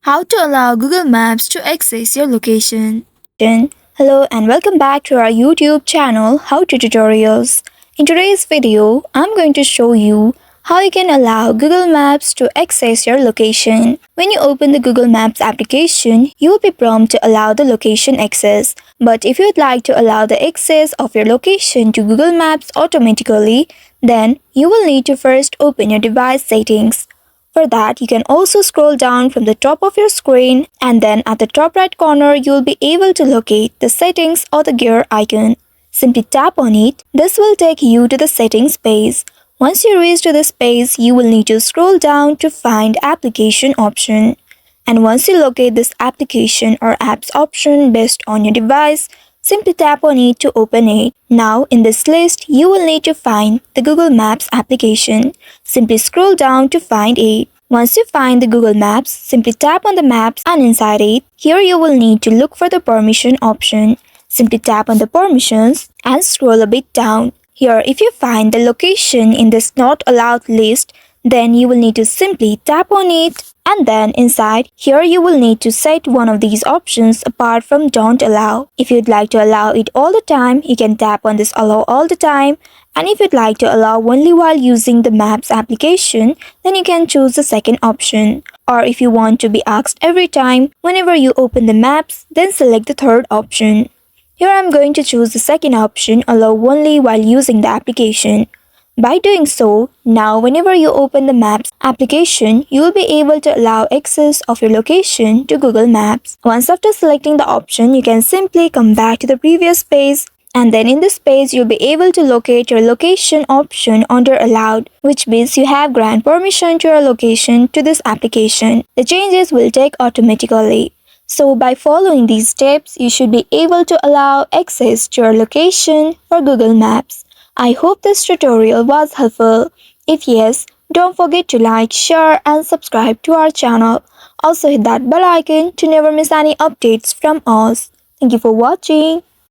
How to allow Google Maps to access your location. Hello and welcome back to our YouTube channel How to Tutorials. In today's video, I'm going to show you how you can allow Google Maps to access your location. When you open the Google Maps application, you will be prompted to allow the location access. But if you'd like to allow the access of your location to Google Maps automatically, then you will need to first open your device settings. For that, you can also scroll down from the top of your screen and then at the top right corner, you will be able to locate the settings or the gear icon. Simply tap on it. This will take you to the settings page. Once you reach to this page, you will need to scroll down to find application option. And once you locate this application or apps option based on your device, simply tap on it to open it. Now in this list, you will need to find the Google Maps application. Simply scroll down to find it. Once you find the Google Maps, simply tap on the maps and inside it, here you will need to look for the permission option. Simply tap on the permissions and scroll a bit down. Here if you find the location in this not allowed list, then you will need to simply tap on it and then inside here you will need to set one of these options apart from don't allow. If you'd like to allow it all the time, you can tap on this allow all the time, and if you'd like to allow only while using the Maps application, then you can choose the second option. Or if you want to be asked every time whenever you open the maps, then select the third option. Here I'm going to choose the second option, allow only while using the application. By doing so, now whenever you open the Maps application, you will be able to allow access of your location to Google Maps. Once after selecting the option, you can simply come back to the previous page, and then in this page you'll be able to locate your location option under allowed, which means you have grant permission to your location to this application. The changes will take automatically. So by following these steps, you should be able to allow access to your location for Google Maps. I hope this tutorial was helpful. If yes, don't forget to like, share and subscribe to our channel. Also hit that bell icon to never miss any updates from us. Thank you for watching.